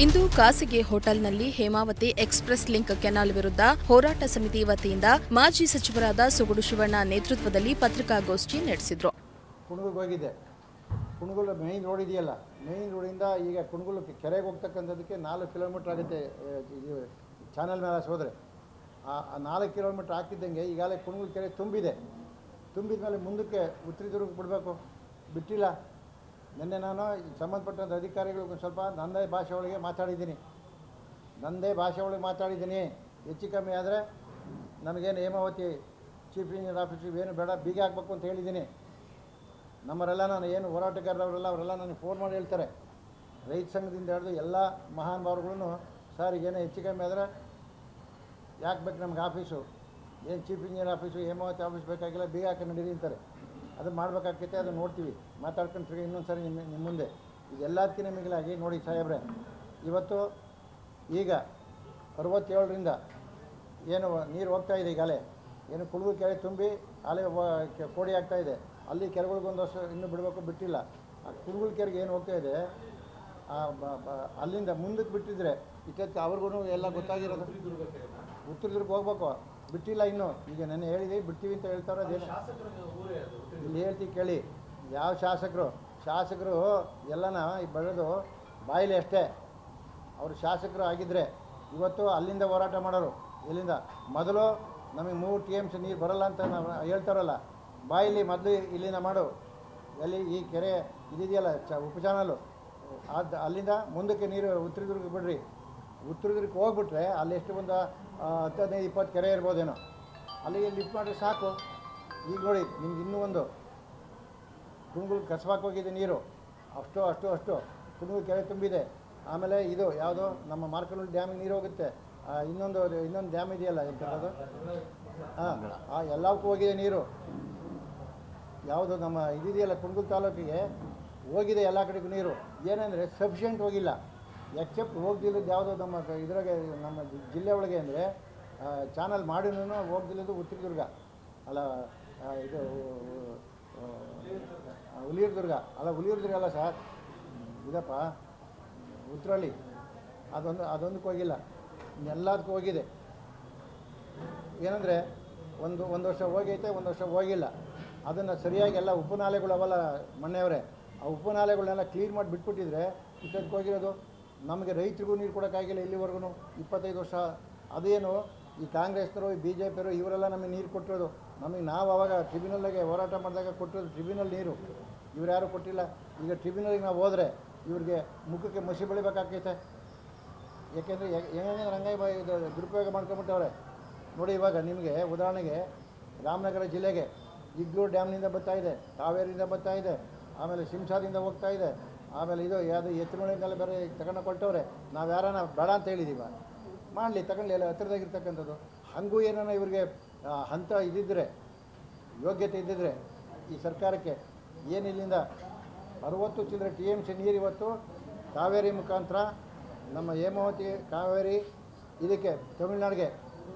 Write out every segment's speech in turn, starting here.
ಇಂದು ಖಾಸಗಿ ಹೋಟೆಲ್ನಲ್ಲಿ Hemavathi express link canal ವಿರುದ್ಧ ಹೋರಾಟ ಸಮಿತಿ ವತಿಯಿಂದ ಮಾಜಿ ಸಚಿವರಾದ ಸೊಗಡು ಶಿವಣ್ಣ ನೇತೃತ್ವದಲ್ಲಿ ಪತ್ರಿಕಾಗೋಷ್ಠಿ ನಡೆಸಿದರು. ಕುಣಗುಲ್ಗೆ ಹೋಗಿದ್ದೆ. ಕುಣಗುಲ್ ಮೇನ್ ರೋಡ್ ಇದೆಯಲ್ಲ, ಮೇನ್ ರೋಡಿಂದ ಈಗ ಕುಣಗುಲ್ ಕೆರೆಗೆ ಹೋಗ್ತಕ್ಕಂಥದ್ದಕ್ಕೆ 4 ಕಿಲೋಮೀಟ್ರ್ ಆಗುತ್ತೆ. ಚಾನಲ್ ಮೇಲೆ ಹೋದರೆ ಆ 4 ಕಿಲೋಮೀಟ್ರ್ ಹಾಕಿದ್ದಂಗೆ ಈಗಾಗಲೇ ಕುಣಗುಲ್ ಕೆರೆ ತುಂಬಿದ ಮೇಲೆ ಮುಂದಕ್ಕೆ ಉತ್ತರದುರ್ಗಕ್ಕೆ ಬಿಡಬೇಕು, ಬಿಟ್ಟಿಲ್ಲ. ನಿನ್ನೆ ನಾನು ಸಂಬಂಧಪಟ್ಟಂಥ ಅಧಿಕಾರಿಗಳಿಗೆ ಸ್ವಲ್ಪ ನನ್ನದೇ ಭಾಷೆ ಒಳಗೆ ಮಾತಾಡಿದ್ದೀನಿ. ಹೆಚ್ಚು ಕಮ್ಮಿ ಆದರೆ ನಮಗೇನು ಹೇಮಾವತಿ ಚೀಫ್ ಇಂಜಿನಿಯರ್ ಆಫೀಸಿಗೆ ಏನು ಬೇಡ, ಬೀಗ ಹಾಕಬೇಕು ಅಂತ ಹೇಳಿದ್ದೀನಿ. ನಮ್ಮರೆಲ್ಲ ನಾನು ಏನು ಹೋರಾಟಗಾರರವರೆಲ್ಲ ಅವರೆಲ್ಲ ನನಗೆ ಫೋನ್ ಮಾಡಿ ಹೇಳ್ತಾರೆ. ರೈತ ಸಂಘದಿಂದ ಹಿಡಿದು ಎಲ್ಲ ಮಹಾನುಭಾವರುಗಳು ಸರ್ ಈಗೇನೋ ಹೆಚ್ಚು ಕಮ್ಮಿ ಆದರೆ ಯಾಕೆ ಬೇಕು ನಮ್ಗೆ ಆಫೀಸು, ಏನು chief engineer office Hemavathi office ಬೇಕಾಗಿಲ್ಲ, ಬೀಗ ಹಾಕಿ ನಡೀರಿ ಅಂತಾರೆ. ಅದು ಮಾಡಬೇಕಾಗ್ತೈತೆ, ಅದು ನೋಡ್ತೀವಿ, ಮಾತಾಡ್ಕೊಂಡು ಇನ್ನೊಂದು ಸರಿ ನಿಮ್ಮ ಮುಂದೆ. ಇದೆಲ್ಲದಕ್ಕಿಂತ ಮಿಗಿಲಾಗಿ ನೋಡಿ ಸಾಹೇಬ್ರೆ, ಇವತ್ತು ಈಗ 67ರಿಂದ ಏನು ನೀರು ಹೋಗ್ತಾಯಿದೆ. ಈಗಾಗಲೇ ಏನು ಕುಳಗು ಕೆರೆ ತುಂಬಿ ಅಲೆ ಕೋಡಿ ಆಗ್ತಾಯಿದೆ. ಅಲ್ಲಿ ಕೆರೆಗಳಿಗೊಂದು ವರ್ಷ ಇನ್ನೂ ಬಿಡಬೇಕು, ಬಿಟ್ಟಿಲ್ಲ. ಆ ಕುಳಗು ಕೆರೆಗೆ ಏನು ಹೋಗ್ತಾಯಿದೆ ಅಲ್ಲಿಂದ ಮುಂದಕ್ಕೆ ಬಿಟ್ಟಿದ್ರೆ ಇಷ್ಟೊತ್ತು ಅವ್ರಿಗೂ ಎಲ್ಲ ಗೊತ್ತಾಗಿರೋದು. ಉತ್ತರದುರ್ಗ ಹೋಗ್ಬೇಕು, ಬಿಟ್ಟಿಲ್ಲ ಇನ್ನೂ. ಈಗ ನೆನ್ನೆ ಹೇಳಿದೆ ಬಿಡ್ತೀವಿ ಅಂತ ಹೇಳ್ತಾರೆ. ಅದೇನು ಇಲ್ಲಿ ಹೇಳ್ತೀವಿ ಕೇಳಿ. ಯಾವ ಶಾಸಕರು ಎಲ್ಲನ ಬೆಳೆದು ಬಾಯಿಲೆ ಅಷ್ಟೇ. ಅವರು ಶಾಸಕರು ಆಗಿದ್ದರೆ ಇವತ್ತು ಅಲ್ಲಿಂದ ಹೋರಾಟ ಮಾಡೋರು. ಇಲ್ಲಿಂದ ಮೊದಲು ನಮಗೆ 3 TMC ನೀರು ಬರಲ್ಲ ಅಂತ ನಾವು ಹೇಳ್ತಾರಲ್ಲ, ಬಾಯಿಲಿ ಮೊದಲು ಇಲ್ಲಿಂದ ಮಾಡು. ಎಲ್ಲಿ ಈ ಕೆರೆ ಇದೆಯಲ್ಲ ಉಪಚಾನಲು, ಅಲ್ಲಿಂದ ಮುಂದಕ್ಕೆ ನೀರು ಉತ್ತರದುರ್ಗಕ್ಕೆ ಬಿಡ್ರಿ. ಉತ್ತರದುರ್ಗಕ್ಕೆ ಹೋಗ್ಬಿಟ್ರೆ ಅಲ್ಲಿ ಎಷ್ಟು ಒಂದು 10-15-20 ಕೆರೆ ಇರ್ಬೋದೇನೋ, ಅಲ್ಲಿಗೆ ಲಿಫ್ಟ್ ಮಾಡಿದ್ರೆ ಸಾಕು. ಈಗ ನೋಡಿ ನಿಮ್ಗೆ ಇನ್ನೂ ಒಂದು ಕುಣಗುಲ್ ಕಸಬಾಕ್ ಹೋಗಿದೆ ನೀರು, ಅಷ್ಟು ಕುಣಗುಲ್ ಕೆರೆ ತುಂಬಿದೆ. ಆಮೇಲೆ ಇದು ಯಾವುದೋ ನಮ್ಮ ಮಾರ್ಕನಹಳ್ಳಿ ಡ್ಯಾಮಿಗೆ ನೀರು ಹೋಗುತ್ತೆ. ಇನ್ನೊಂದು ಡ್ಯಾಮ್ ಇದೆಯಲ್ಲ ಎಂಥದ್ದು, ಎಲ್ಲವಕ್ಕೂ ಹೋಗಿದೆ ನೀರು. ಯಾವುದು ನಮ್ಮ ಇದೆಯಲ್ಲ ಕುಣಗುಲ್ ತಾಲೂಕಿಗೆ ಹೋಗಿದೆ ಎಲ್ಲ ಕಡೆಗೂ ನೀರು. ಏನಂದರೆ ಸಫಿಷಿಯೆಂಟ್ ಹೋಗಿಲ್ಲ. ಎಕ್ಸೆಪ್ಟ್ ಹೋಗ್ದಿಲ್ಲದ್ದು ಯಾವುದೋ ನಮ್ಮ ಇದ್ರಾಗೆ ನಮ್ಮ ಜಿಲ್ಲೆ ಒಳಗೆ ಅಂದರೆ ಚಾನಲ್ ಮಾಡಿನೂ ಹೋಗ್ದಿಲ್ಲದು ಉತ್ತರದುರ್ಗ ಅಲ್ಲ, ಇದು ಹುಲಿಯೂರ್ದುರ್ಗ ಅಲ್ಲ ಸರ್, ಇದಪ್ಪ ಉತ್ತರಹಳ್ಳಿ, ಅದೊಂದಕ್ಕೆ ಹೋಗಿಲ್ಲ. ಎಲ್ಲದಕ್ಕೂ ಹೋಗಿದೆ. ಏನಂದರೆ ಒಂದು ವರ್ಷ ಹೋಗೈತೆ, ಒಂದು ವರ್ಷ ಹೋಗಿಲ್ಲ. ಅದನ್ನು ಸರಿಯಾಗಿ ಎಲ್ಲ ಉಪನಾಲೆಗಳು ಅವೆಲ್ಲ ಮಣ್ಣೆಯವರೇ, ಆ ಉಪನಾಲೆಗಳನ್ನೆಲ್ಲ ಕ್ಲೀನ್ ಮಾಡಿ ಬಿಟ್ಬಿಟ್ಟಿದ್ರೆ ಇಷ್ಟೊತ್ತಿಗೆ ಹೋಗಿರೋದು. ನಮಗೆ ರೈತರಿಗೂ ನೀರು ಕೊಡೋಕ್ಕಾಗಿಲ್ಲ ಇಲ್ಲಿವರೆಗೂ 25 ವರ್ಷ. ಅದೇನು ಈ ಕಾಂಗ್ರೆಸ್ನವರು, ಈ BJPಯವರು ಇವರೆಲ್ಲ ನಮಗೆ ನೀರು ಕೊಟ್ಟಿರೋದು. ನಾವು ಆವಾಗ ಟ್ರಿಬ್ಯುನಲ್ಗೆ ಹೋರಾಟ ಮಾಡಿದಾಗ ಕೊಟ್ಟಿರೋದು ಟ್ರಿಬ್ಯುನಲ್ ನೀರು. ಇವ್ರು ಯಾರೂ ಕೊಟ್ಟಿಲ್ಲ. ಈಗ ಟ್ರಿಬ್ಯುನಲ್ಗೆ ನಾವು ಹೋದರೆ ಇವ್ರಿಗೆ ಮುಖಕ್ಕೆ ಮಸಿ ಬೆಳಿಬೇಕಾಗ್ತೈತೆ. ಯಾಕೆಂದರೆ ಹೆಂಗಂದ್ರೆ ರಂಗಾಯಿ ಇದು ದುರುಪಯೋಗ ಮಾಡ್ಕೊಂಬಿಟ್ಟವ್ರೆ ನೋಡಿ. ಇವಾಗ ನಿಮಗೆ ಉದಾಹರಣೆಗೆ ರಾಮನಗರ ಜಿಲ್ಲೆಗೆ ಇಗ್ಲೂರು ಡ್ಯಾಮ್ನಿಂದ ಬರ್ತಾಯಿದೆ, ಕಾವೇರಿಯಿಂದ ಬರ್ತಾಯಿದೆ, ಆಮೇಲೆ ಶಿಂಷಾದಿಂದ ಹೋಗ್ತಾಯಿದೆ, ಆಮೇಲೆ ಇದು ಯಾವುದು ಎತ್ತುಗಳಿಂದೆಲ್ಲ ಬೇರೆ ತಗೊಂಡು ಕೊಟ್ಟವ್ರೆ. ನಾವು ಯಾರನ್ನ ಬೇಡ ಅಂತ ಹೇಳಿದ್ದೀವ, ಮಾಡಲಿ ತಗೊಳ್ಳಿ, ಎಲ್ಲ ಹತ್ತಿರದಾಗಿರ್ತಕ್ಕಂಥದ್ದು. ಹಾಗೂ ಏನಾರ ಇವ್ರಿಗೆ ಹಂತ ಇದ್ದಿದ್ದರೆ, ಯೋಗ್ಯತೆ ಇದ್ದಿದ್ದರೆ ಈ ಸರ್ಕಾರಕ್ಕೆ ಏನು ಇಲ್ಲಿಂದ 60 ಚಿಲ್ಲರೆ TMC ನೀರು ಇವತ್ತು ಕಾವೇರಿ ಮುಖಾಂತರ ನಮ್ಮ ಹೇಮಾವತಿ ಕಾವೇರಿ ಇದಕ್ಕೆ ತಮಿಳ್ನಾಡಿಗೆ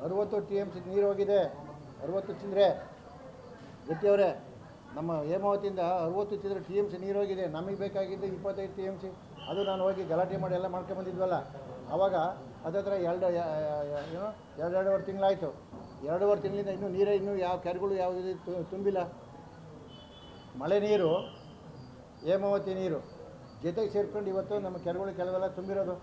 60 TMC ನೀರು ಹೋಗಿದೆ. 60 ಚಿಲ್ಲರೆ ಗಟ್ಟಿಯವರೇ, ನಮ್ಮ ಹೇಮಾವತಿಯಿಂದ 60 ಚಿಲ್ಲರೆ TMC ನೀರು ಹೋಗಿದೆ. ನಮಗೆ ಬೇಕಾಗಿದ್ದು 25 TMC. ಅದು ನಾನು ಹೋಗಿ ಗಲಾಟೆ ಮಾಡಿ ಎಲ್ಲ ಮಾಡ್ಕೊಂಬಂದಿದ್ವಲ್ಲ. ಆವಾಗ ಅದತ್ರ 2.5 ತಿಂಗಳಾಯಿತು. 2.5 ತಿಂಗಳಿಂದ ಇನ್ನೂ ಯಾವ ಕೆರೆಗಳು ಯಾವುದಿದೆ ತುಂಬಿಲ್ಲ. ಮಳೆ ನೀರು, ಹೇಮಾವತಿ ನೀರು ಜೊತೆಗೆ ಸೇರ್ಕೊಂಡು ಇವತ್ತು ನಮ್ಮ ಕೆರೆಗಳು ಕೆಲವೆಲ್ಲ ತುಂಬಿರೋದು.